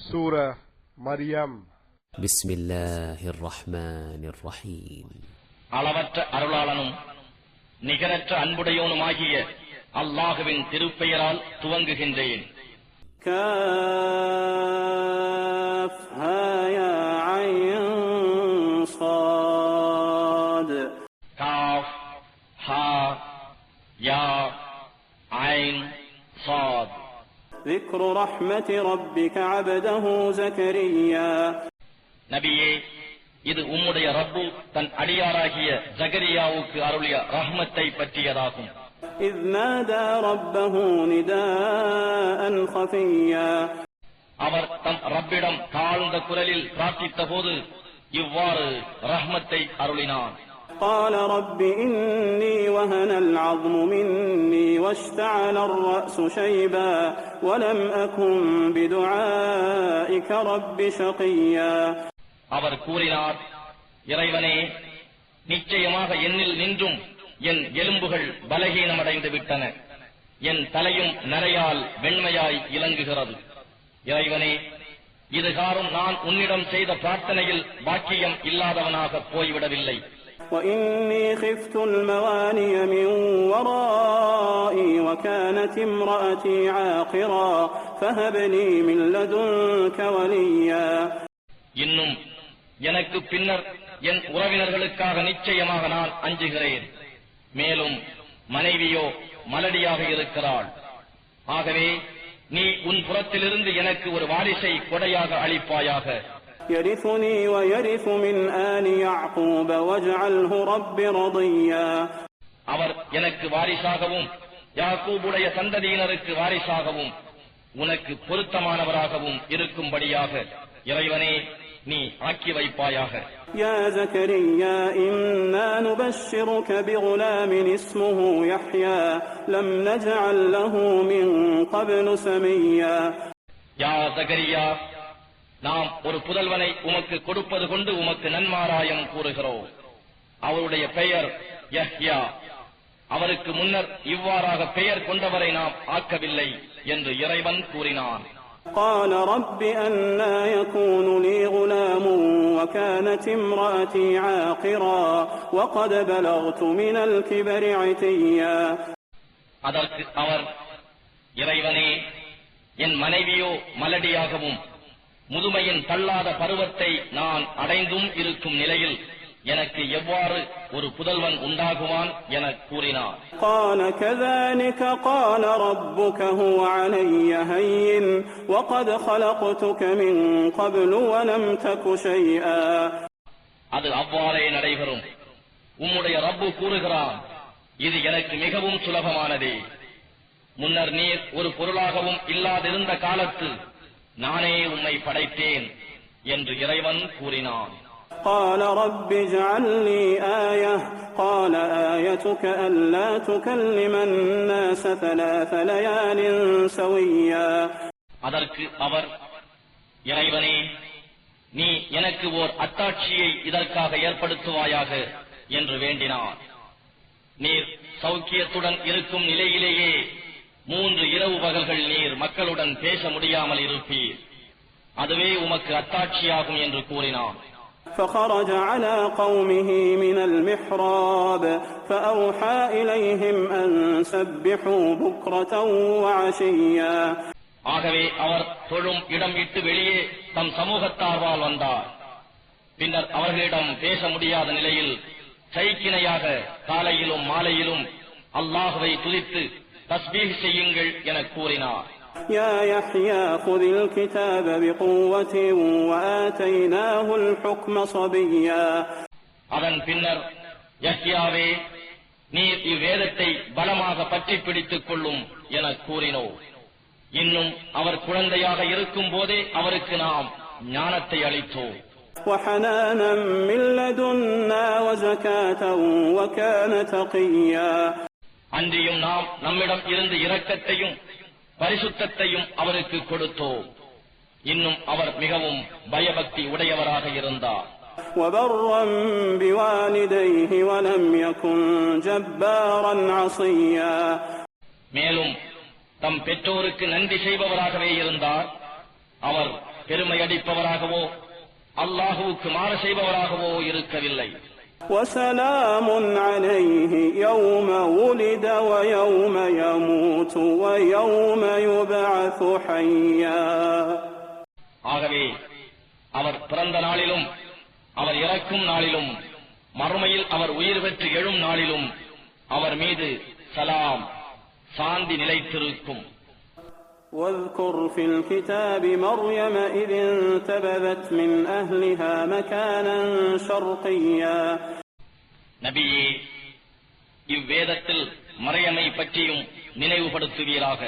சூரா மரியம். பிஸ்மில்லாஹிர் ரஹ்மானிர் ரஹீம். அளவற்ற அருளாளனும் நிகரற்ற அன்புடையோனுமாகிய அல்லாஹுவின் திருப்பெயரால் துவங்குகின்றேன். காஃப் ஹா யா ஐன் ஸாத். காஃப் ஹா யா ஐன் ஸாத். ذكر رحمة ربك عبده زكريا. நபியே, இது உம்முடைய ரப்பு தன் அடியாராகிய ஜகரியாவுக்கு அருளிய ரஹ்மத்தை பற்றியதாகும். إذ نادى ربه نداء خفيا. அவர் தம் ரப்பிடம் தாழ்ந்த குரலில் பிரார்த்தித்த போது இவ்வாறு ரஹ்மத்தை அருளினான். قال رب إني وهن العظم مني واشتعل الرأس شيبا ولم أكن بدعائك رب شقيا. அவர் கூறினார், இறைவனே, நிச்சயமாக என்னில் நின்றும் என் எலும்புகள் பலகீனமடைந்து விட்டன, என் தலையும் நரையால் வெண்மையாய் இலங்குகிறது. இறைவனே, இதுகாரும் நான் உன்னிடம் செய்த பிரார்த்தனையில் பாக்கியம் இல்லாதவனாக போய்விடவில்லை. وإني خفت المواني من ورائي وكانت امرأتي عاقرا فهب لي من لدنك وليا. இன்னும் எனக்கு பின்னர் என் உறவினர்களுக்காக நிச்சயமாக நான் அஞ்சுகிறேன். மேலும் மனைவியோ மலடியாக இருக்கிறாள். ஆகவே நீ உன் புறத்திலிருந்து எனக்கு ஒரு வாரிசை கொடையாக அளிப்பாயாக. يرثني ويرث من آل يعقوب واجعله رب رضيا. அவர் எனக்கு வாரிசாகவும் யாக்கூபுடைய சந்ததியினருக்கு வாரிசாகவும் உனக்கு பொருத்தமானவராகவும் இருக்கும்படியாக இறைவனே நீ ஆக்கி வைப்பாயாக. يا زكريا إنا نبشرك بغلام اسمه يحيى لم نجعل له من قبل سميا. யா ஜகரியா, நாம் ஒரு புதல்வனை உமக்கு கொடுப்பது கொண்டு உமக்கு நன்மாராயம் கூறுகிறோம். அவருடைய பெயர் யஹ்யா. அவருக்கு முன்னர் இவ்வாறாக பெயர் கொண்டவரை நாம் ஆக்கவில்லை என்று இறைவன் கூறினான். قال رب أنى يكون لي غلام وكانت امرأتي عاقرا وقد بلغت من الكبر عتيا. அதற்கு அவர், இறைவனே, என் மனைவியோ மலடியாகவும் முதுமையின் தள்ளாத பருவத்தை நான் அடைந்தும் இருக்கும் நிலையில் எனக்கு எவ்வாறு ஒரு புதல்வன் உண்டாகுவான் என கூறினார். قال كذلك قال ربك هو علي هين وقد خلقتك من قبل ولم تك شيئا. அது அவ்வாறே நடைபெறும். உம்முடைய ரப்பு கூறுகிறான், இது எனக்கு மிகவும் சுலபமானதே. முன்னர் நீர் ஒரு பொருளாகவும் இல்லாதிருந்த காலத்து நானே உம்மை படைத்தேன் என்று இறைவன் கூறினான். قال رب اجعل لي آية قال آيتك ألا تكلم الناس 3 ليال سويا. அதற்கு அவர், இறைவனே, நீ எனக்கு ஓர் அத்தாட்சியை இதற்காக ஏற்படுத்துவாயாக என்று வேண்டினார். நீர் சௌக்கியத்துடன் இருக்கும் நிலையிலேயே 3 இரவு பகல்கள் நீர் மக்களுடன் பேச முடியாமல் இருப்பீர். அதுவே உமக்கு அத்தாட்சியாகும் என்று கூறினான். فخرج على قومه من المحراب فأوحى إليهم أن سبحوا بكرة وعشيا. ஆகவே அவர் தொழும் இடம் விட்டு வெளியே தம் சமூகத்தார்வால் வந்தார். பின்னர் அவர்களிடம் பேச முடியாத நிலையில் சைக்கிணையாக காலையிலும் மாலையிலும் அல்லாஹுவை துதித்து தஸ்பீஹ் செய்யுங்கள் என கூறினார். يا يحيى خذ الكتاب بقوة وآتيناه الحكم صبيا. அதன் பின்னர், யஹ்யாவே, நீர் இவ்வேதத்தை பலமாக பற்றி பிடித்துக் கொள்ளும் என கூறினோம். இன்னும் அவர் குழந்தையாக இருக்கும் போதே அவருக்கு நாம் ஞானத்தை அளித்தோம். وحنانا من لدنا وزكاة وكان تقيا. அன்றியும் நாம் நம்மிடம் இருந்து இரக்கத்தையும் பரிசுத்தத்தையும் அவருக்கு கொடுத்தோம். இன்னும் அவர் மிகவும் பயபக்தி உடையவராக இருந்தார். وبرا بوالديه ولم يكن جبارا عصيا. மேலும் தம் பெற்றோருக்கு நன்றி செய்பவராகவே இருந்தார். அவர் பெருமை அடிப்பவராகவோ அல்லாஹுவுக்கு மாறு செய்பவராகவோ இருக்கவில்லை. وسلام عليه يوم ولد ويوم يموت ويوم يبعث حيا. ஆகவே அவர் பிறந்த நாளிலும் அவர் இறக்கும் நாளிலும் மறுமையில் அவர் உயிர் பெற்று எழும் நாளிலும் அவர் மீது சலாம் சாந்தி நிலைத்திருக்கும். واذكر في الكتاب مريم إذ انتبذت من أهلها مكانا شرقيا. நபியே, இவ்வேதத்தில் மரியமை பற்றியும் நினைவுபடுத்துவீராக.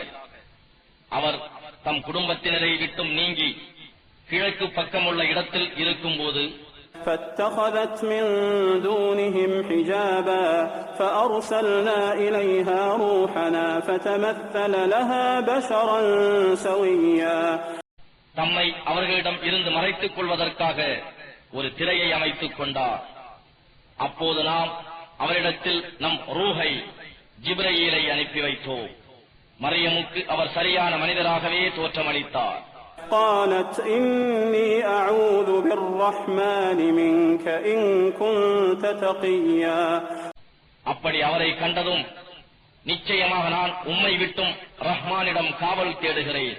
அவர் தம் குடும்பத்தினரை விட்டும் நீங்கி கிழக்கு பக்கமுள்ள இடத்தில் இருக்கும்போது فاتخذت من دونهم حجابا فأرسلنا إليها روحنا فتمثل لها بشرا سويا. தம்மை அவர்களிடம் இருந்து மறைத்துக் கொள்வதற்காக ஒரு திரையை அமைத்துக் கொண்டார். அப்போது நாம் அவரிடத்தில் நம் ரூஹை ஜிப்ரயீலை அனுப்பி வைத்தோம். மரியமுக்கு அவர் சரியான மனிதராகவே தோற்றமளித்தார். قالت إني أعوذ بالرحمن منك إن كنت تقيا. அப்படி அவரை கண்டதும் நிச்சயமாக நான் உம்மை விட்டும் ரஹ்மானிடம் காவல் தேடுகிறேன்.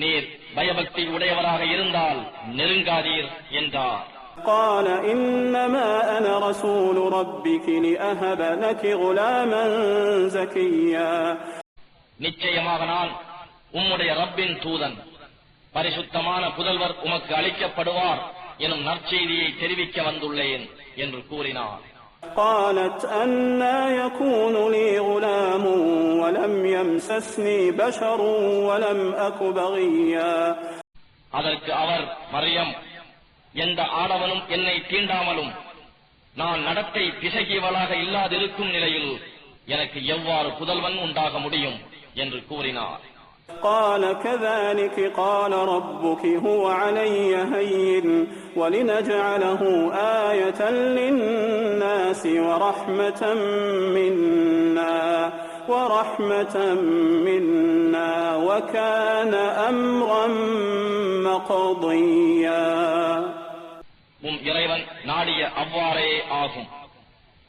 நீர் பயபக்தி உடையவராக இருந்தால் நெருங்காதீர் என்றார். قال إنما أنا رسول ربك لأهب لك غلاما زكيا. நிச்சயமாக நான் உம்முடைய ரப்பின் தூதன், பரிசுத்தமான புதல்வர் உமக்கு அளிக்கப்படுவார் எனும் நற்செய்தியை தெரிவிக்க வந்துள்ளேன் என்று கூறினார். قالت أنى يكون لي غلام ولم يمسسني بشر ولم أك بغيا. அதற்கு அவர், மரியம், எந்த ஆடவனும் என்னை தீண்டாமலும் நான் நடத்தை பிசகியவளாக இல்லாதிருக்கும் நிலையில் எனக்கு எவ்வாறு புதல்வன் உண்டாக முடியும் என்று கூறினார். قال كذلك قال ربك هو علي هين ولنجعله آية للناس ورحمة منا وكان أمرا مقضيا. உம் இறைவன் நாடிய அவ்வாறே ஆகும்.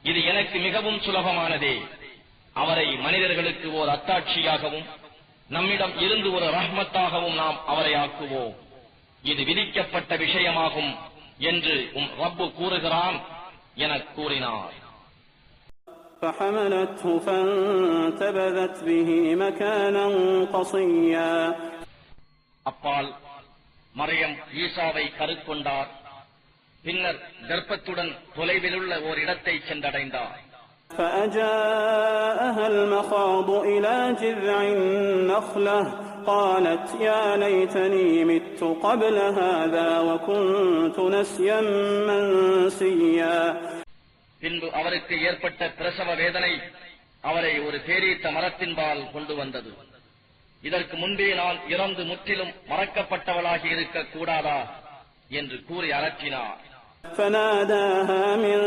இது எனக்கு மிகவும் சுலபமானதே. அவரை மனிதர்களுக்கு ஓர் அத்தாட்சியாகவும் நம்மிடம் இருந்து ஒரு ரஹ்மத்தாகவும் நாம் அவரை ஆக்குவோம். இது விதிக்கப்பட்ட விஷயமாகும் என்று உம் ரப்பு கூறுகிறான் என கூறினார். فحملته فانتبذت به مكانا قصيا. அப்பால் மரியம் ஈசாவை கருக்கொண்டார். பின்னர் கர்ப்பத்துடன் தொலைவிலுள்ள ஓர் இடத்தை சென்றடைந்தார். فأجاءها المخاض إلى جذع النخلة قالت يا ليتني مت قبل هذا وكنت نسيا منسيا. பின்பு அவருக்கு ஏற்பட்ட பிரசவ வேதனை அவரை ஒரு பேரீத்த மரத்தின்பால் கொண்டு வந்தது. இதற்கு முன்பே நான் இறந்து முற்றிலும் மறக்கப்பட்டவளாகி இருக்க கூடாதா என்று கூறி அரற்றினார். فناداها من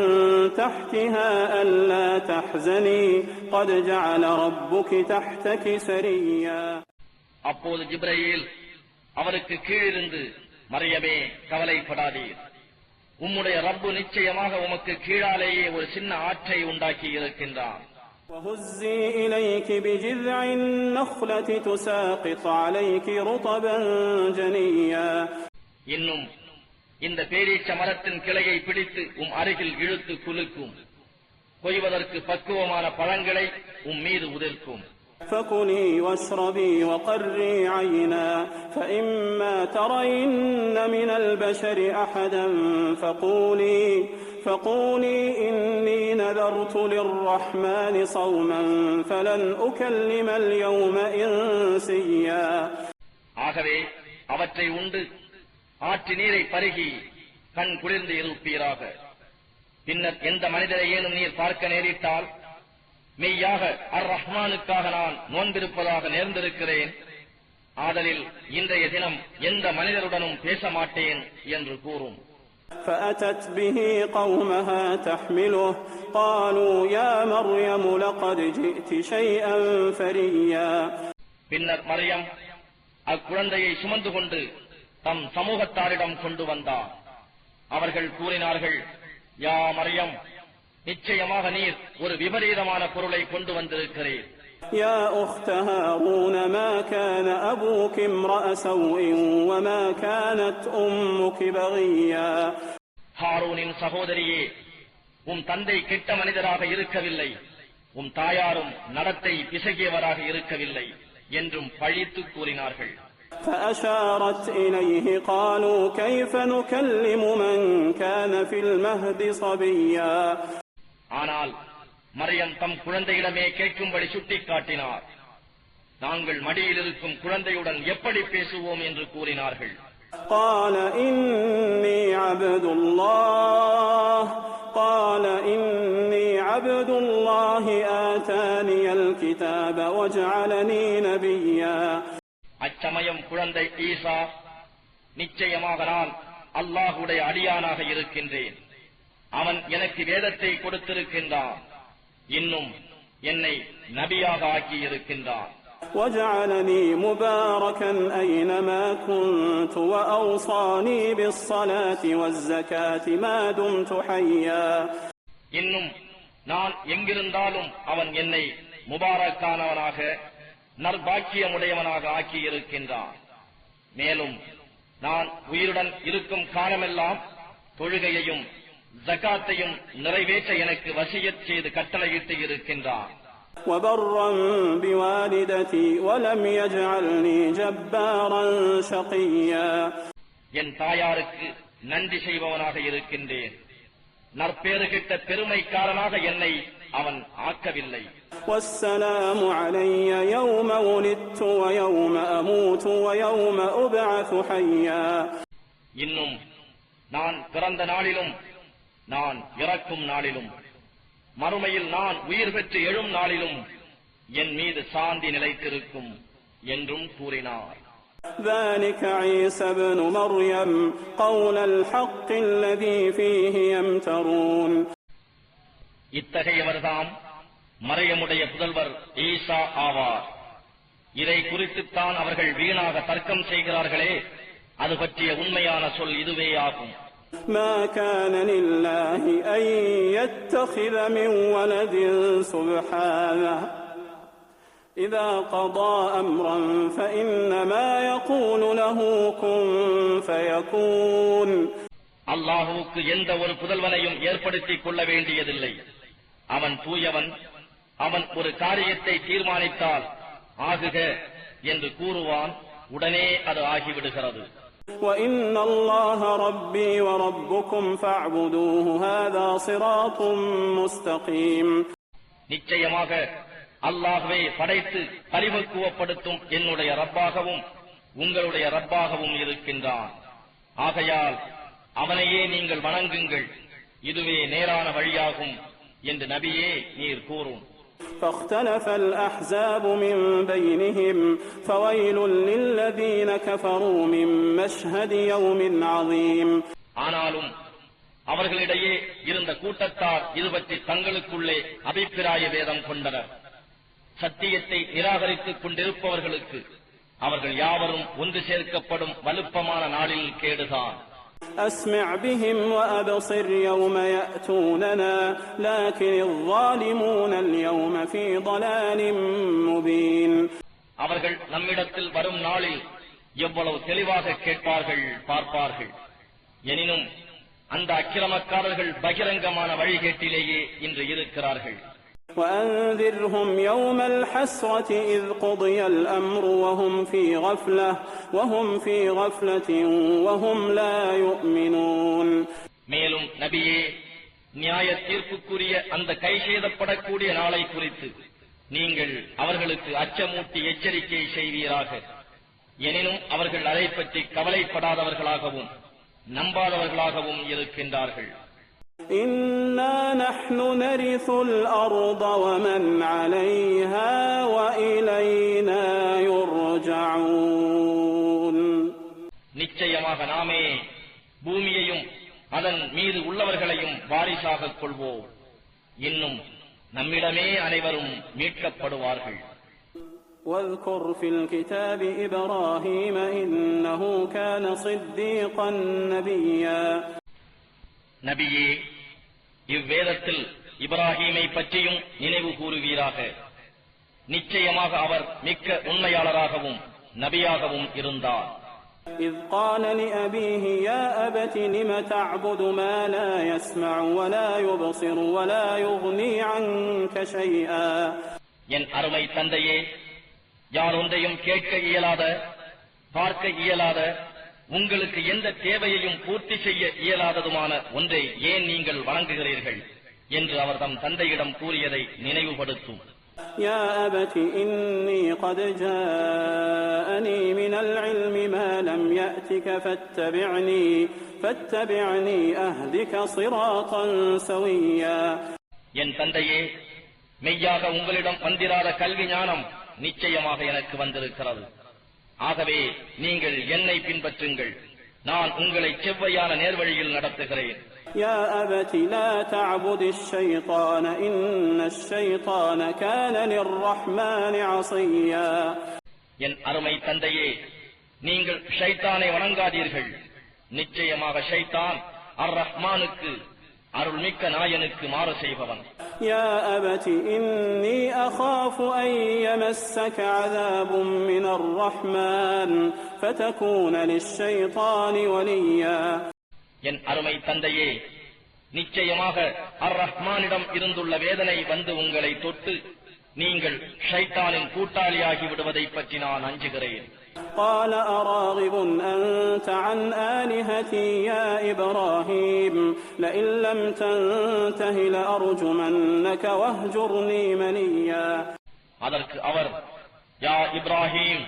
تحتها ألا تحزني قد جعل ربك تحتك سريا. அப்போது ஜிப்ரயீல் அவருக்கு கீழிருந்து, மரியமே, கவலைப்படாதீர், உம்முடைய ரப்பு நிச்சயமாக உமக்கு கீழாலேயே ஒரு சின்ன ஆற்றை உண்டாக்கி இருக்கின்றான். وهزي إليك بجذع النخلة تساقط عليك رطبا جنيا. இன்னும் இந்த பேரீச்ச மரத்தின் கிளையை பிடித்து உம் அருகில் இழுத்து குலுக்கும், கொய்வதற்கு பக்குவமான பழங்களை உம் மீது உதிர்க்கும். فكلي واشربي وقري عينا فإما ترين من البشر أحدا فقولي إني نذرت للرحمن صوما فلن أكلم اليوم إنسيا. ஆகவே அவற்றை உண்டு ஆற்று நீரை பருகி கண் குளிர்ந்து இருப்பீராக. பின்னர் எந்த மனிதரை ஏனும் நீர் பார்க்க நேரிட்டால், மெய்யாக அர் ரஹ்மானுக்காக நான் நோன்பிருப்பதாக நேர்ந்திருக்கிறேன், ஆதலில் இன்றைய தினம் எந்த மனிதருடனும் பேச மாட்டேன் என்று கூறும். فأتت به قومها تحمله قالوا يا مريم لقد جئت شيئا فريا. பின்னர் மரியம் அக்குழந்தையை சுமந்து கொண்டு தம் சமூகத்தாரிடம் கொண்டு வந்தார். அவர்கள் கூறினார்கள், யா மரியம், நிச்சயமாக நீர் ஒரு விபரீதமான பொருளை கொண்டு வந்திருக்கிறீர். يا أخت هارون ما كان أبوك امرأ سوء وما كانت أمك بغيا. ஹாரூனின் சகோதரியே, உம் தந்தை கெட்ட மனிதராக இருக்கவில்லை, உம் தாயாரும் நடத்தை பிசகியவராக இருக்கவில்லை என்றும் பழித்து கூறினார்கள். فأشارت إليه قالوا كيف نكلم من كان في المهد صبيا. ஆனால் மரியம் தம் குழந்தையிடமே கேட்கும்படி சுட்டிக்காட்டினார். நாங்கள் மடியில் இருக்கும் குழந்தையுடன் எப்படி பேசுவோம் என்று கூறினார்கள். قال إني عبد الله آتاني الكتاب وجعلني نبيا. அச்சமயம் குழந்தை ஈசா, நிச்சயமாக நான் அல்லாஹுடைய அடியானாக இருக்கின்றேன், அவன் எனக்கு வேதத்தை கொடுத்திருக்கின்றான், இன்னும் என்னை நபியாக ஆக்கியிருக்கின்றான். وجعلني مباركا أينما كنت وأوصاني بالصلاة والزكاة ما دمت حيا. இன்னும் நான் எங்கிருந்தாலும் அவன் என்னை முபாரக்கானவனாக நற்பாக்கியமுடையவனாக ஆக்கியிருக்கின்றான். மேலும் நான் உயிருடன் இருக்கும் காலமெல்லாம் தொழுகையையும் ஜகாத்தையும் நிறைவேற்ற எனக்கு வசியத் செய்து கட்டளையிட்டு இருக்கின்றான். وبرا بوالدتي ولم يجعلني جبارا شقيا. என் தாயாருக்கு நன்றி செய்பவனாக இருக்கின்றேன், நற்பேறு கிட்ட பெருமைக்காரனாக என்னை அவன் ஆக்கவில்லை. والسلام علي يوم ولدت ويوم أموت ويوم أبعث حيا. இன்னும் நான் பிறந்த நாளிலும் நான் இறக்கும் நாளிலும் மறுமையில் நான் உயிர் பெற்று எழும் நாளிலும் என் மீது சாந்தி நிலைத்திருக்கும் என்றும் கூறினார். ذلك عيسى ابن مريم قول الحق الذي فيه يمترون. இத்தகையவர்தாம் மரியமுடைய புதல்வர் ஈசா ஆவார். இதை குறித்துத்தான் அவர்கள் வீணாக தர்க்கம் செய்கிறார்களே, அது பற்றிய உண்மையான சொல் இதுவே ஆகும். ما كان لله أن يتخذ من ولد سبحانه إذا قضى أمرا فإنما يقول له كن فيكون. அல்லாஹுவுக்கு எந்த ஒரு புதல்வனையும் ஏற்படுத்திக் கொள்ள வேண்டியதில்லை. அவன் தூயவன். அவன் ஒரு காரியத்தை தீர்மானித்தால் ஆகுக என்று கூறுவான், உடனே அது ஆகிவிடுகிறது. وَإِنَّ اللَّهَ رَبِّي وَرَبُّكُمْ فَاعْبُدُوهُ هَذَا صِرَاطٌ مُسْتَقِيمٌ. நிச்சயமாக அல்லாஹ்வே படைத்து பரிபக்குவப்படுத்தும் என்னுடைய ரப்பாகவும் உங்களுடைய ரப்பாகவும் இருக்கின்றான். ஆகையால் அவனையே நீங்கள் வணங்குங்கள், இதுவே நேரான வழியாகும் என்று நபியே நீர் கூறும். فاختلف الأحزاب من بينهم فويل للذين كفروا من مشهد يوم عظيم. ஆனாலும் அவர்களிடையே இருந்த கூட்டத்தார் இது பற்றி தங்களுக்குள்ளே அபிப்பிராய வேதம் கொண்டனர். சத்தியத்தை நிராகரித்துக் கொண்டிருப்பவர்களுக்கு அவர்கள் யாவரும் ஒன்று சேர்க்கப்படும் வலுப்பமான நாளில் கேடுதான். أسمع بهم وأبصر يوم يأتوننا لكن الظالمون اليوم في ضلال مبين. அவர்கள் நம்மிடத்தில் வரும் நாளில் எவ்வளவு தெளிவாக கேட்பார்கள், பார்ப்பார்கள். எனினும் அந்த அக்கிரமக்காரர்கள் பகிரங்கமான வழிகேட்டிலேயே இன்று இருக்கிறார்கள். وأنذرهم يوم الحسرة إذ قضي الأمر وهم في غفلة وهم لا يؤمنون. மேலும் நபியே, நியாய தீர்ப்புக்குரிய அந்த கைசேதப்படக்கூடிய நாளை குறித்து நீங்கள் அவர்களுக்கு அச்சமூட்டி எச்சரிக்கை செய்வீராக. எனினும் அவர்கள் அதை பற்றி கவலைப்படாதவர்களாகவும் நம்பாதவர்களாகவும் இருக்கின்றார்கள். إنا نحن نرث الأرض ومن عليها وإلينا يرجعون. நிச்சயமாக நாமே பூமியையும் அதன் மீது உள்ளவர்களையும் வாரிசாகக் கொள்வோம், இன்னும் நம்மிடமே அனைவரும் மீட்கப்படுவார்கள். واذكر في الكتاب إبراهيم إنه كان صديقا نبيا. நபியே, இவ்வேதத்தில் இப்ராஹீமை பற்றியும் நினைவு கூறுவீராக. நிச்சயமாக அவர் மிக்க உண்மையாளராகவும் நபியாகவும் இருந்தார். إذ قال لأبيه يا أبت لم تعبد ما لا يسمع ولا يبصر ولا يغني عنك شيئا. என் அருமை தந்தையே, யார் ஒன்றையும் கேட்க இயலாத, பார்க்க இயலாத, உங்களுக்கு எந்த தேவையையும் பூர்த்தி செய்ய இயலாததுமான ஒன்றை ஏன் நீங்கள் வணங்குகிறீர்கள் என்று அவர் தம் தந்தையிடம் கூறியதை நினைவுபடுத்தும். يا أبت إني قد جاءني من العلم ما لم يأتك فاتبعني أهدك صراطا سويا. என் தந்தையே, மெய்யாக உங்களிடம் வந்திராத கல்வி ஞானம் நிச்சயமாக எனக்கு வந்திருக்கிறது. ஆகவே நீங்கள் என்னை பின்பற்றுங்கள், நான் உங்களை செவ்வையான நேர்வழியில் நடத்துகிறேன். يا أبت لا تعبد الشيطان إن الشيطان كان للرحمن عصيا. என் அருமை தந்தையே, நீங்கள் ஷைத்தானை வணங்காதீர்கள். நிச்சயமாக ஷைத்தான் அர் ரஹ்மானுக்கு, அருள்மிக்க நாயனுக்கு மாறு செய்பவன். يا أبت إني أخاف أن يمسك عذاب من الرحمن فتكون للشيطان وليا. என் அருமை தந்தையே, நிச்சயமாக அர் ரஹ்மானிடம் இருந்துள்ள வேதனை வந்து உங்களை தொட்டு நீங்கள் ஷைத்தானின் கூட்டாளியாகி விடுவதை பற்றி நான் அஞ்சுகிறேன். قال أراغب أنت عن آلهتي يا إبراهيم لئن لم تنته لأرجمنك واهجرني مليا. அதற்கு அவர், யா இப்ராஹிம்,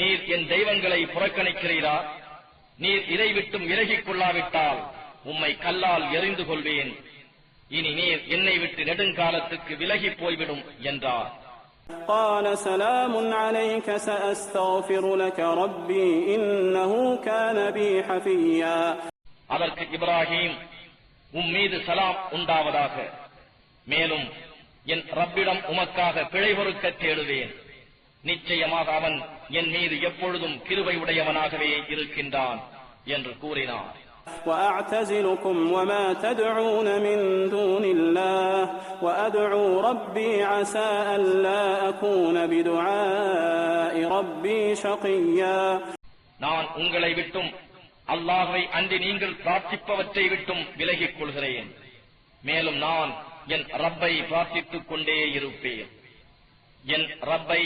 நீர் என் தெய்வங்களை புறக்கணிக்கிறீரா? நீர் இதை விட்டும் விலகிக் கொள்ளாவிட்டால் உம்மை கல்லால் எறிந்து கொள்வேன். இனி நீர் என்னை விட்டு நெடுங்காலத்துக்கு விலகி போய்விடும் என்றார். قال سلام عليك سأستغفر لك ربي إنه كان بي حفيا. அதற்கு இப்ராஹிம், மீது சலாம் உண்டாவதாக, மேலும் என் ரப்பிடம் உமக்காக பிழை பொறுக்க தேடுவேன். நிச்சயமாக அவன் என் மீது எப்பொழுதும் கிருபை உடையவனாகவே இருக்கின்றான் என்று கூறினார். وأعتزلكم وما تدعون من دون الله وأدعو ربي عسى ألا أكون بدعاء ربي شقيا. நான் உங்களை விட்டும் அல்லாஹ்வை அன்றி நீங்கள் பிரார்த்திப்பவற்றை விட்டும் விலகிக் கொள்கிறேன். மேலும் நான் என் ரப்பை பிரார்த்தித்துக் கொண்டே இருப்பேன். என் ரப்பை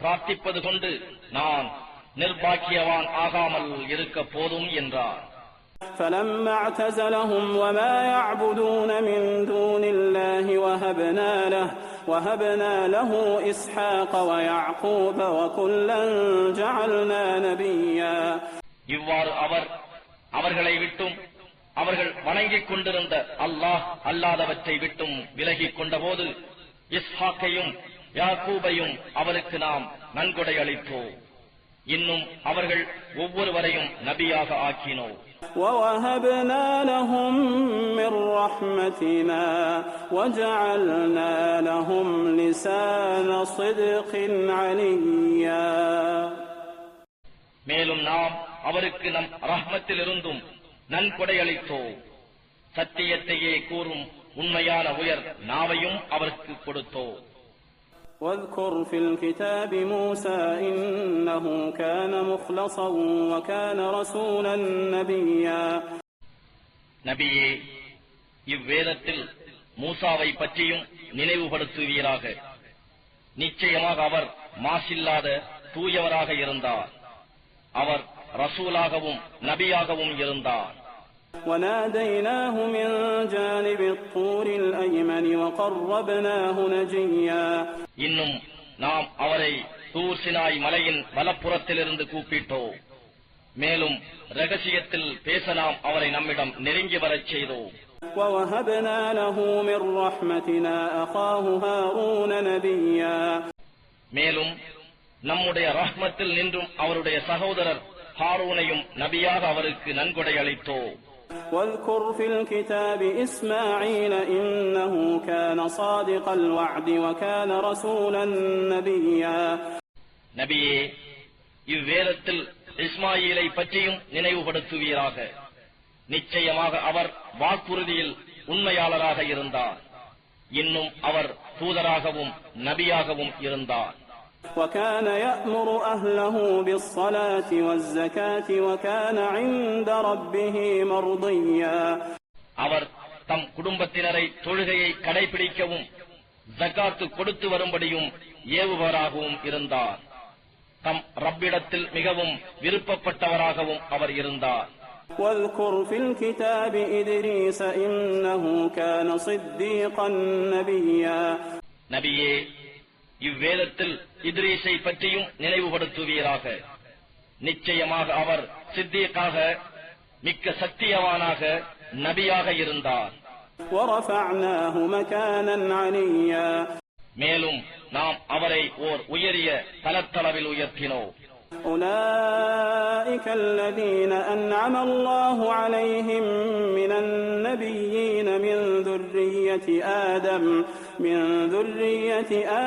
பிரார்த்திப்பது கொண்டு நான் நிர்பாக்கியவான் ஆகாமல் இருக்க போதும் என்றார். فلما اعتزلهم وما يعبدون من دون الله وهبنا له إسحاق ويعقوب وكلا جعلنا نبيا. இவ்வாறு அவர்களை விட்டும் அவர்கள் வணங்கிக் கொண்டிருந்த அல்லாஹ் அல்லாதவற்றை விட்டும் விலகிக் கொண்டபோது இஸ்ஹாக்கையும் யாக்கூபையும் அவருக்கு நாம் நன்கொடை அளித்தோம். இன்னும் அவர்கள் ஒவ்வொருவரையும் நபியாக ஆக்கினோம். وَوَهَبْنَا لَهُم مِّن رَّحْمَتِنَا وَجَعَلْنَا لَهُمْ لِسَانَ صِدْقٍ عَلِيًّا. மேலும் நாம் அவருக்கு நம் ரஹ்மத்திலிருந்தும் நன்கொடை அளித்தோம். சத்தியத்தையே கூறும் உண்மையான உயர் நாவையும் அவருக்கு கொடுத்தோம். واذكر في الكتاب موسى إنه كان مخلصا وكان رسولا نبيا. நபியே, இவ்வேதத்தில் மூசாவை பற்றியும் நினைவுபடுத்துவீராக. நிச்சயமாக அவர் மாசில்லாத தூயவராக இருந்தார். அவர் ரசூலாகவும் நபியாகவும் இருந்தார். وناديناه من جانب الطور الأيمن وقربناه نجيا. இன்னும் நாம் அவரை தூர் சினாய் மலையின் வலப்புறத்திலிருந்து கூப்பிட்டோம். மேலும் ரகசியத்தில் பேச நாம் அவரை நம்மிடம் நெருங்கி வரச் செய்தோம். ووهبنا له من رحمتنا أخاه هارون نبيا. மேலும் நம்முடைய ரஹ்மத்தில் நின்றும் அவருடைய சகோதரர் ஹாரூனையும் நபியாக அவருக்கு நன்கொடை அளித்தோம். واذكر في الكتاب إسماعيل إنه كان صادق الوعد وكان رسولا نبيا. நபியே, இவ்வேதத்தில் இஸ்மாயிலை பற்றியும் நினைவுபடுத்துவீராக. நிச்சயமாக அவர் வாக்குறுதியில் உண்மையாளராக இருந்தார். இன்னும் அவர் தூதராகவும் நபியாகவும் இருந்தார். وكان يأمر أهله بالصلاة والزكاة وكان عند ربه مرضيا. அவர் தம் குடும்பத்தினரை தொழுகையை கடைபிடிக்கவும் ஜகாத்து கொடுத்து வரும்படியும் ஏவுபவராகவும் இருந்தார். தம் ரப்பிடத்தில் மிகவும் விருப்பப்பட்டவராகவும் அவர் இருந்தார். واذكر في الكتاب إدريس إنه كان صديقا نبيا. நபியே, இவ்வேதத்தில் இத்ரீஸை பற்றியும் நினைவுபடுத்துவீராக. நிச்சயமாக அவர் சித்தீக்காக, மிக்க சத்தியவானாக, நபியாக இருந்தார். وَرَفَعْنَاهُ مَكَانًا عَلِيًّا. மேலும் நாம் அவரை ஓர் உயரிய தலத்தளவில் உயர்த்தினோம். أولئك الذين أنعم الله عليهم من النبيين من ذرية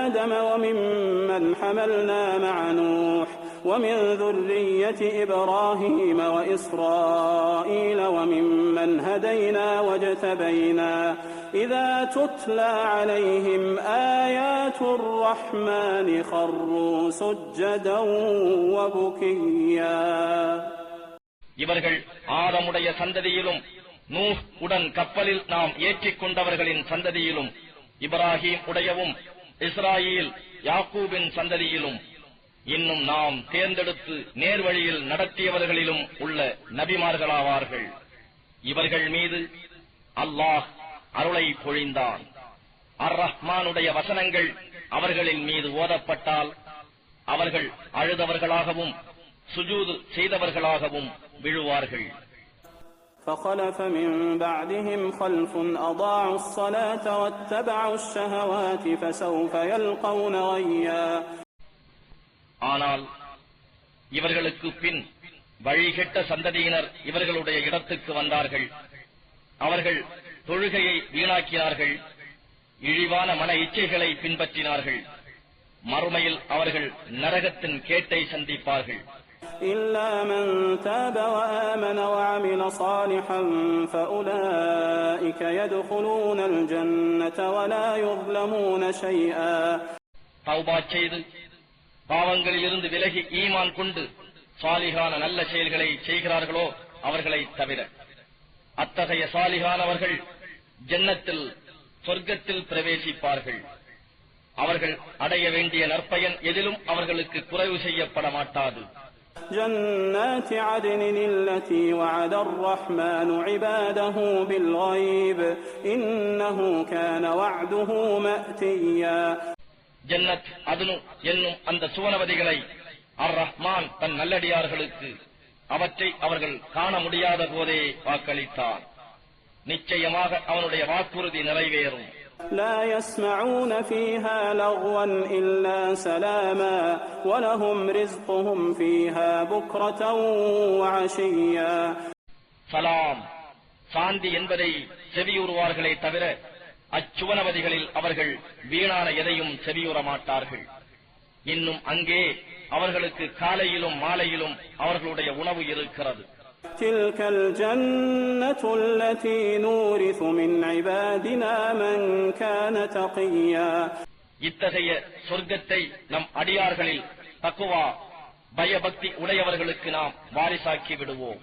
آدم وممن حملنا مع نوح ومن ذرية إبراهيم وإسرائيل وممن هدينا واجتبينا إذا تتلى عليهم آيات الرحمن خروا سجدا وبكيا. இவர்கள் ஆதமுடைய சந்ததியிலும் நூஹ் உடன் கப்பலில் நாம் ஏற்றிக் கொண்டவர்களின் சந்ததியிலும் இப்ராஹிம் உடையவும் இஸ்ராயீல் யாக்கூபின் சந்ததியிலும் இன்னும் நாம் தேர்ந்தெடுத்து நேர்வழியில் நடத்தியவர்களிலும் உள்ள நபிமார்களாவார்கள். இவர்கள் மீது அல்லாஹ் அருளை பொழிந்தான். அர் ரஹ்மானுடைய வசனங்கள் அவர்களின் மீது ஓதப்பட்டால் அவர்கள் அழுதவர்களாகவும் சுஜூது செய்தவர்களாகவும் விழுவார்கள். فخلف من بعدهم خلف أضاعوا الصلاة واتبعوا الشهوات فسوف يلقون غيا. ஆனால் இவர்களுக்கு பின் வழிகெட்ட சந்ததியினர் இவர்களுடைய இடத்துக்கு வந்தார்கள். அவர்கள் தொழுகையை வீணாக்கினார்கள், இழிவான மன இச்சைகளை பின்பற்றினார்கள். மறுமையில் அவர்கள் நரகத்தின் கேட்டை சந்திப்பார்கள். إلا من تاب وآمن وعمل صالحا فأولئك يدخلون الجنة ولا يظلمون شيئا. தௌபா செய்து பாவங்களில் இருந்து விலகி ஈமான் கொண்டு சாலிகான நல்ல செயல்களை செய்கிறார்களோ அவர்களை தவிர அத்தகைய சாலிகானவர்கள் ஜன்னத்தில் சொர்க்கத்தில் பிரவேசிப்பார்கள். அவர்கள் அடைய வேண்டிய நற்பயன் எதிலும் அவர்களுக்கு குறைவு செய்யப்பட மாட்டாது. جنات عدن التي وعد الرحمن عباده بالغيب إنه كان وعده مأتيا. ஜன்னத் அதுனு என்னும் அந்த சுவனவதிகளை அர் ரஹ்மான் தன் நல்லடியார்களுக்கு அவற்றை அவர்கள் காண முடியாத போதே வாக்களித்தார். நிச்சயமாக அவனுடைய வாக்குறுதி நிறைவேறும். لا يسمعون فيها لغوا إلا سلاما ولهم رزقهم فيها بكرة وعشيا. சலாம், சாந்தி என்பதை செவியுறுவார்களே தவிர அச்சுவனவதிகளில் அவர்கள் வீணான எதையும் செவியுற மாட்டார்கள். இன்னும் அங்கே அவர்களுக்கு காலையிலும் மாலையிலும் அவர்களுடைய உணவு இருக்கிறது. تلك الجنة التي نورث من عبادنا من كان تقيا. இத்தகைய சொர்க்கத்தை நம் அடியார்களில் தக்குவா பயபக்தி உடையவர்களுக்கு நாம் வாரிசாக்கி விடுவோம்.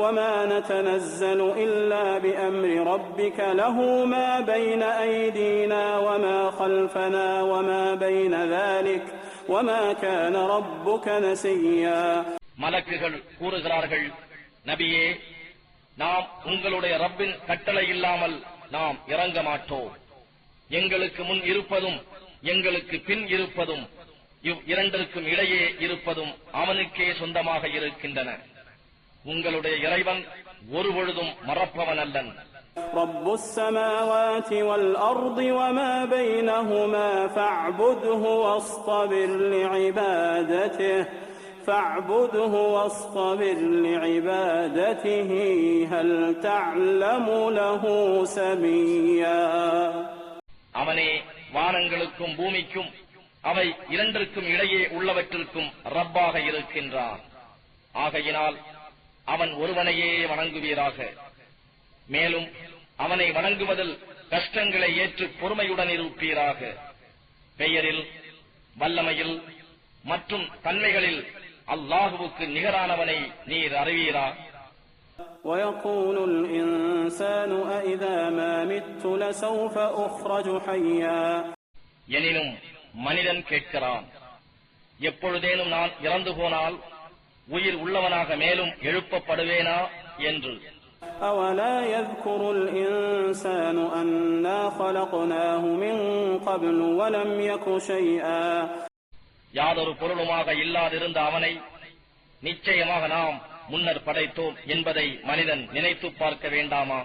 وما نتنزل إلا بأمر ربك له ما بين أيدينا وما خلفنا وما بين ذلك وما كان ربك نسيا. மலக்குகள் கூறுகிறார்கள், நபியே, நாம் உங்களுடைய ரப்பின் கட்டளை இல்லாமல் நாம் இறங்க மாட்டோம். எங்களுக்கு முன் இருப்பதும் எங்களுக்கு பின் இருப்பதும் இவ் இரண்டிற்கும் இடையே இருப்பதும் அவனுக்கே சொந்தமாக இருக்கின்றன. உங்களுடைய இறைவன் ஒருபொழுதும் மறப்பவன் அல்லன். رب السماوات والأرض وما بينهما فاعبده واصطبر لعبادته هل تعلم له سميا. அவனே வானங்களுக்கும் பூமிக்கும் அவை இரண்டிற்கும் இடையே உள்ளவற்றிற்கும் ரப்பாக இருக்கின்றான். ஆகையினால் அவன் ஒருவனையே வணங்குவீராக. மேலும் அவனை வணங்குவதில் கஷ்டங்களை ஏற்று பொறுமையுடன் இருப்பீராக. பெயரில், வல்லமையில் மற்றும் தன்மைகளில் அல்லாஹுவுக்கு நிகரானவனை நீர் அறிவீரா? ويقول الإنسان أإذا ما مت لسوف أخرج حيا. எனினும் மனிதன் கேட்கிறான், எப்பொழுதேனும் நான் இறந்து போனால் உயிர் உள்ளவனாக மேலும் எழுப்பப்படுவேனா என்று. أولا يذكر الإنسان أنا خلقناه من قبل ولم يك شيئا. யாதொரு பொருளுமாக இல்லாதிருந்த அவனை நிச்சயமாக நாம் முன்னர் படைத்தோம் என்பதை மனிதன் நினைத்து பார்க்க வேண்டாமா?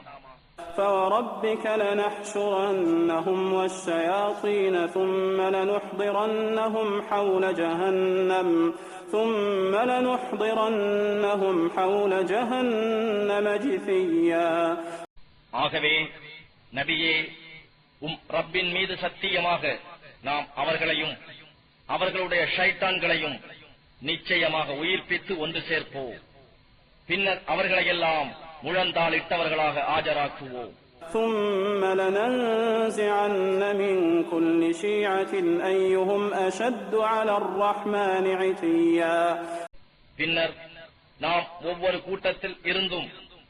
فوربك لنحشرنهم والشياطين ثم لنحضرنهم حول جهنم جثيا. ஆகவே நபியே, ரப்பின் மீது சத்தியமாக நாம் அவர்களையும் அவர்களுடைய ஷைத்தான்களையும் நிச்சயமாக உயிர்ப்பித்து ஒன்று சேர்ப்போம். பின்னர் அவர்களையெல்லாம் முழந்தாளிட்டவர்களாக ஆஜராக்குவோம். ثم لننزعن من كل شيعة أيهم أشد على الرحمن عتيا. பின்னர் நாம் ஒவ்வொரு கூட்டத்தில் இருந்தும்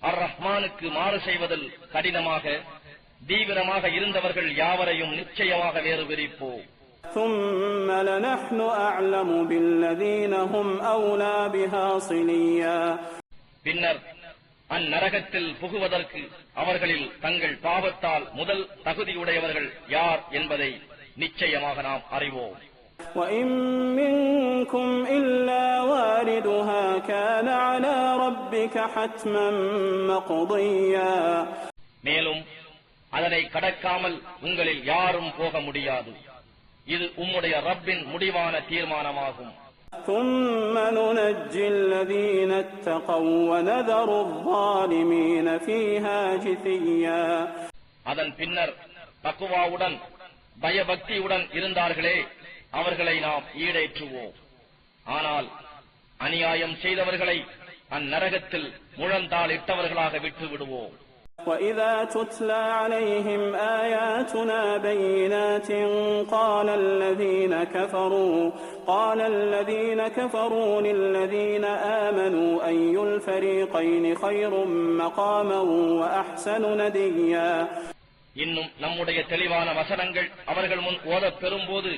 அர் ரஹ்மானுக்கு மாறு செய்வதில் கடினமாக தீவிரமாக இருந்தவர்கள் யாவரையும் நிச்சயமாக வேறு பிரிப்போம். ثم لنحن أعلم بالذين هم أولى بها صليا. பின்னர் அந்நரகத்தில் புகுவதற்கு அவர்களில் தங்கள் பாவத்தால் முதல் தகுதியுடையவர்கள் யார் என்பதை நிச்சயமாக நாம் அறிவோம். وَإِن مِّنكُمْ إِلَّا وَارِدُهَا كَانَ عَلَى رَبِّكَ حَتْمًا مَّقْضِيًّا. மேலும் அதனை கடக்காமல் உங்களில் யாரும் போக முடியாது. இது உம்முடைய ரப்பின் முடிவான தீர்மானமாகும். ثُمَّ نُنَجِّي الَّذِينَ اتَّقَوْا وَنَذَرُ الظَّالِمِينَ فِيهَا جِثِيًّا. அதன் பின்னர் தக்வாவுடன் பயபக்தியுடன் இருந்தார்களே, அவர்களை நாம் ஈடேற்றுவோம். ஆனால் அநியாயம் செய்தவர்களை அந்நரகத்தில் முழந்தாளிட்டவர்களாக விட்டு விடுவோம். وَإِذَا تُتْلَى عَلَيْهِمْ آيَاتُنَا بَيِّنَاتٍ قَالَ الَّذِينَ كَفَرُوا لِلَّذِينَ آمَنُوا أَيُّ الْفَرِيقَيْنِ خَيْرٌ مَّقَامًا وَأَحْسَنُ نَدِيًّا. இன்னும் நம்முடைய தெளிவான வசனங்கள் அவர்கள் முன் ஓதப் பெறும்போது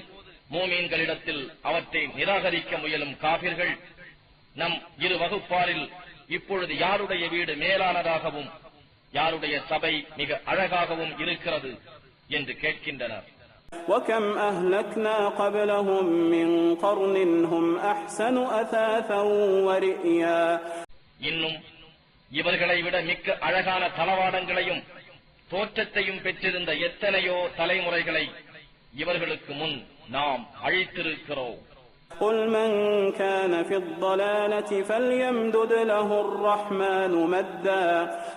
மூமீன்களிடத்தில் அவற்றை நிராகரிக்க முயலும் காபிர்கள், நம் இரு வகுப்பாரில் இப்பொழுது யாருடைய வீடு மேலானதாகவும் யாருடைய சபை மிக அழகாகவும் இருக்கிறது என்று கேட்கின்றனர். وَكَمْ أَهْلَكْنَا قَبْلَهُمْ مِنْ قَرْنٍ هُمْ أَحْسَنُ أَثَاثًا وَرِئْيًا. இன்னும் இவர்களை விட மிக்க அழகான தளவாடங்களையும் தோற்றத்தையும் பெற்றிருந்த எத்தனையோ தலைமுறைகளை இவர்களுக்கு முன் நாம் அழித்திருக்கிறோம். قُلْ مَنْ كَانَ فِي الضَّلَالَةِ فَلْيَمْدُدْ لَهُ الرَّحْمَنُ مَدًّا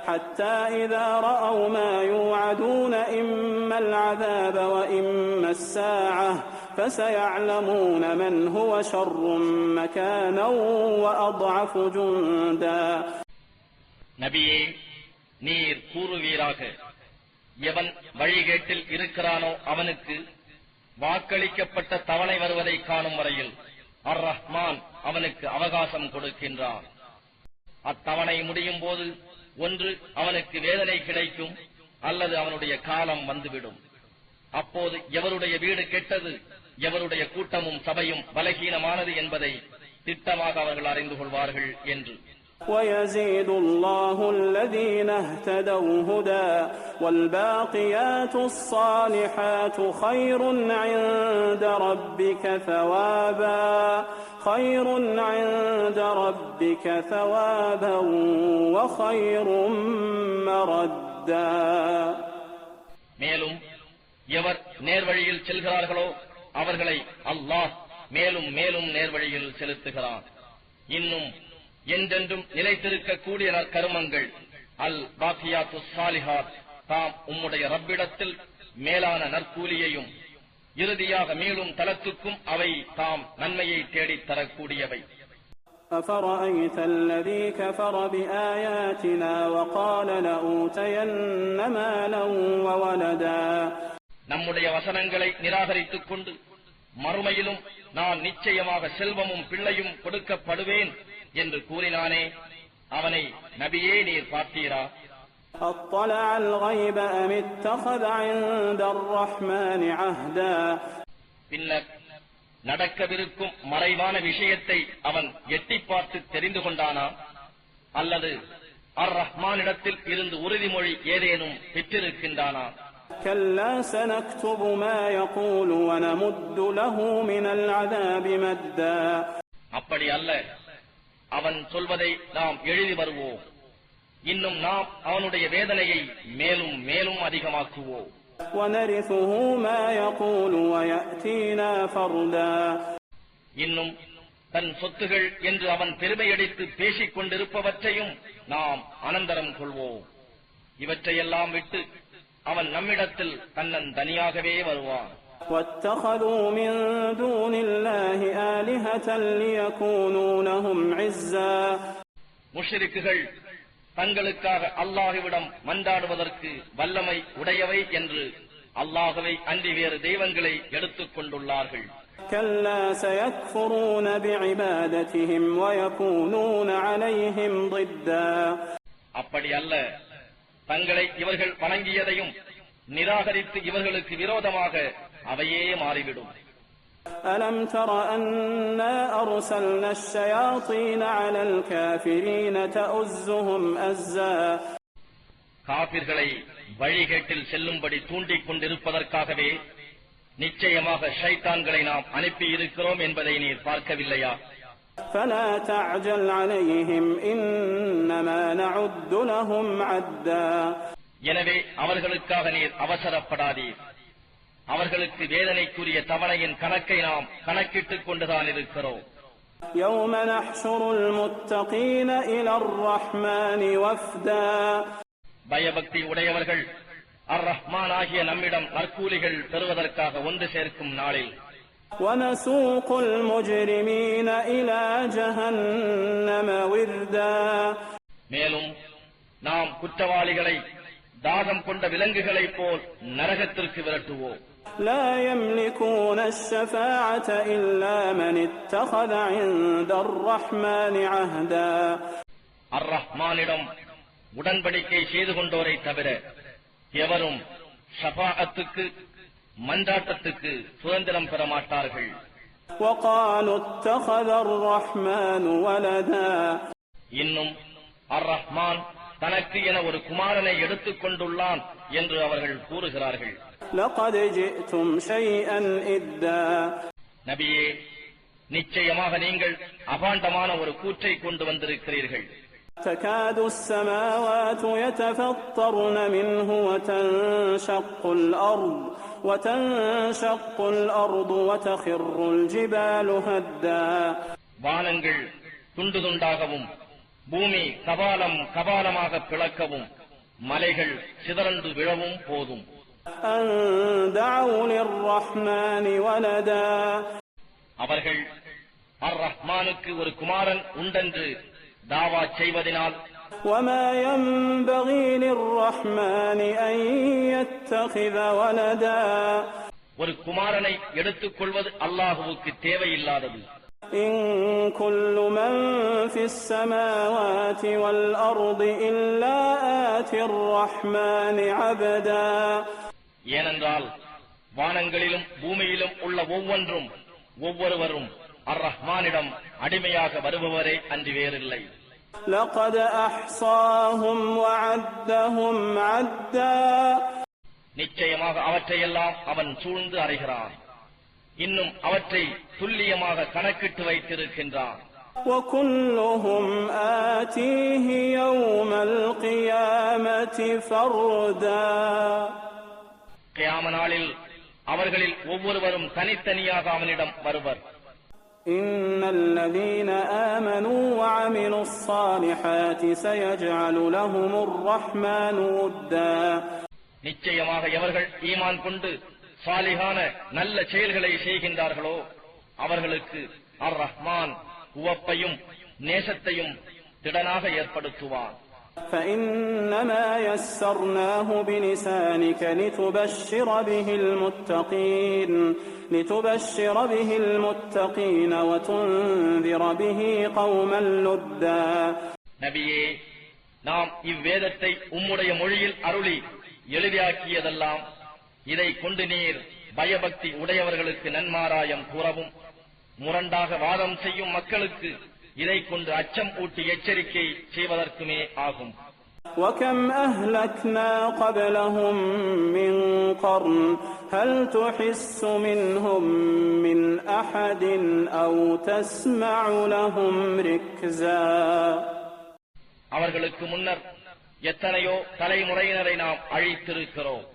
حَتَّى إِذَا رَأَوْا مَا يُوعَدُونَ إِمَّا الْعَذَابَ وَإِمَّا السَّاعَةَ فَسَيَعْلَمُونَ مَنْ هُوَ شَرٌّ مَكَانًا وَأَضْعَفُ جُنْدًا. நபியே, நீர் கூறுவீராக, எவன் வழிகேட்டில் இருக்கிறானோ அவனுக்கு வாக்களிக்கப்பட்ட தவணை வருவதை காணும் வரையில் அர் ரஹ்மான் அவனுக்கு அவகாசம் கொடுக்கின்றான். அத்தவணை முடியும் போது ஒன்று அவனுக்கு வேதனை கிடைக்கும், அல்லது அவனுடைய காலம் வந்துவிடும். அப்போது எவருடைய வீடு கெட்டது, எவருடைய கூட்டமும் சபையும் பலகீனமானது என்பதை திட்டமாக அவர்கள் அறிந்து கொள்வார்கள் என்று. وَيَزِيدُ اللَّهُ الَّذِينَ اهْتَدَوْا هُدًى وَالْبَاقِيَاتُ الصَّالِحَاتُ خَيْرٌ عِندَ رَبِّكَ ثَوَابًا وَخَيْرٌ مَّرَدًّا. மேலும் எவர் நேர்வழியில் செல்கிறார்களோ அவர்களை அல்லாஹ் மேலும் மேலும் நேர்வழியில் செலுத்துகிறான். இன்னும் என்றென்றும் நிலைத்திருக்கக்கூடிய நற்கருமங்கள் அல் பாக்கியாத்து சாலிஹாத் தாம் உம்முடைய ரப்பிடத்தில் மேலான நற்கூலியையும் இறுதியாக மீளும் தலத்துக்கும் அவை தாம் நன்மையை தேடித் தரக்கூடியவை. أفرأيت الذي كفر بآياتنا وقال لأوتين مالا وولدا நம்முடைய வசனங்களை நிராகரித்துக் கொண்டு மறுமையிலும் நான் நிச்சயமாக செல்வமும் பிள்ளையும் கொடுக்கப்படுவேன் என்று கூறினானே, அவனை நபியே நீர் பார்த்தீரா? أطلع الغيب أم اتخذ عند الرحمن عهدا பின்னர் நடக்கவிருக்கும் மறைவான விஷயத்தை அவன் எட்டி பார்த்து தெரிந்து கொண்டானா, அல்லது அர் ரஹ்மானிடத்தில் இருந்து உறுதிமொழி ஏதேனும் பெற்றிருக்கின்றானா? كلا سنكتب ما يقول ونمد له من العذاب مدا அப்படி அல்ல, அவன் சொல்வதை நாம் எழுதி வருவோம், இன்னும் நாம் அவனுடைய வேதனையை மேலும் மேலும் அதிகமாக்குவோம். ونرثه ما يقول ويأتينا فردا இன்னும் தன் சொத்துகள் என்று அவன் பெருமையடித்து பேசிக் கொண்டிருப்பவற்றையும் நாம் அனந்தரம் கொள்வோம். இவற்றையெல்லாம் விட்டு அவன் நம்மிடத்தில் தன்னன் தனியாகவே வருவான். واتخذوا من دون الله آلهة ليكونوا لهم عزا முஷ்ரிக்குகள் தங்களுக்காக அல்லாஹ்விடம் மன்றாடுவதற்கு வல்லமை உடையவை என்று அல்லாஹ்வை அன்றி வேறு தெய்வங்களை எடுத்துக் கொண்டுள்ளார்கள். كلا سيكفرون بعبادتهم ويكونون عليهم ضدا அப்படி அல்ல, தங்களை இவர்கள் வணங்கியதையும் நிராகரித்து இவர்களுக்கு விரோதமாக அவையே மாறிவிடும். ألم تر أنا أرسلنا الشياطين على الكافرين تؤزهم أزا காபிர்களை வழிகேட்டில் செல்லும்படி தூண்டிக் கொண்டிருப்பதற்காகவே நிச்சயமாக ஷைத்தான்களை நாம் அனுப்பி இருக்கிறோம் என்பதை நீர் பார்க்கவில்லையா? فلا تعجل عليهم إنما نعد لهم عدا எனவே அவர்களுக்காக நீர் அவசரப்படாதீர். அவர்களுக்கு வேதனைக்குரிய தவணையின் கணக்கை நாம் கணக்கிட்டுக் கொண்டுதான் இருக்கிறோம். يوم نحشر المتقين إلى الرحمن وفدا பயபக்தி உடையவர்கள் அர் ரஹ்மான் ஆகிய நம்மிடம் நற்கூலிகள் பெறுவதற்காக ஒன்று சேர்க்கும் நாளில் ونسوق المجرمين إلى جهنم وردا மேலும் நாம் குற்றவாளிகளை தாகம் கொண்ட விலங்குகளைப் போல் நரகத்திற்கு விரட்டுவோம். لا يملكون الشفاعة إلا من اتخذ عند الرحمن عهدا அர் ரஹ்மானிடம் உடன்படிக்கை செய்து கொண்டோரை தவிர எவரும் ஷஃபாஅத்துக்கு மன்றாட்டத்துக்கு சுதந்திரம் பெற மாட்டார்கள். وقالوا اتخذ الرحمن ولدا இன்னும் அர் ரஹ்மான் தனக்கு என ஒரு குமாரனை எடுத்துக் கொண்டுள்ளான் என்று அவர்கள் கூறுகிறார்கள். لقد جئتم شيئا إدا நபியே, நிச்சயமாக நீங்கள் அபாண்டமான ஒரு கூற்றை கொண்டு வந்திருக்கிறீர்கள். تكاد السماوات يتفطرن منه وتنشق الأرض وتخر الجبال هدا வானங்கள் துண்டு துண்டாகவும் பூமி கபாலம் கபாலமாக பிளக்கவும் மலைகள் சிதறண்டு விழவும் போதும். أن دعوا للرحمن ولدا அவர்கள் அர் ரஹ்மானுக்கு ஒரு குமாரன் உண்டென்று தாவா செய்வதனால் وما ينبغي للرحمن أن يتخذ ولدا ஒரு குமாரனை எடுத்துக் கொள்வது அல்லாஹுவுக்கு தேவையில்லாதது. إن كل من في السماوات والأرض إلا آتي الرحمن عبدا ஏனென்றால் வானங்களிலும் பூமியிலும் உள்ள ஒவ்வொருவரும் அர் ரஹ்மானிடம் அடிமையாக வருபவரே அன்றி வேறில்லை. لقد أحصاهم وعدهم عدا நிச்சயமாக அவற்றையெல்லாம் அவன் சூழ்ந்து அறிகிறான், இன்னும் அவற்றை துல்லியமாக கணக்கிட்டு வைத்திருக்கின்றான். وكلهم آتيه يوم القيامة فردا கியாம நாளில் அவர்களில் ஒவ்வொருவரும் தனித்தனியாக அவனிடம் வருவர். إن الذين آمنوا وعملوا الصالحات سيجعل لهم الرحمن ودا நிச்சயமாக எவர்கள் ஈமான் கொண்டு சாலிகான நல்ல செயல்களை செய்கின்றார்களோ அவர்களுக்கு அர் ரஹ்மான் உவப்பையும் நேசத்தையும் திடனாக ஏற்படுத்துவான். فإنما يسرناه بلسانك لتبشر به المتقين وتنذر به قوما لدا. நபியே, நாம் இவ்வேதத்தை உம்முடைய மொழியில் அருளி எளிதாக்கியதெல்லாம் இதை கொண்டு நீர் பயபக்தி உடையவர்களுக்கு நன்மாராயம் கூறவும், முரண்டாக வாதம் செய்யும் மக்களுக்கு இதை கொண்டு அச்சம் ஊட்டி எச்சரிக்கை செய்வதற்குமே ஆகும். وَكَمْ أَهْلَكْنَا قَبْلَهُمْ مِنْ قَرْنٍ هَلْ تُحِسُّ مِنْهُمْ مِنْ أَحَدٍ أَوْ تَسْمَعُ لَهُمْ رِكْزًا. அவர்களுக்கு முன்னர் எத்தனையோ தலைமுறையினரை நாம் அழித்திருக்கிறோம்.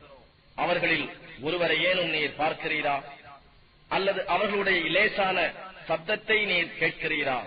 அவர்களில் ஒருவரை ஏனும் நீர் பார்க்கிறீரா? அல்லது அவர்களுடைய லேசான சப்தத்தை நீர் கேட்கிறீரா?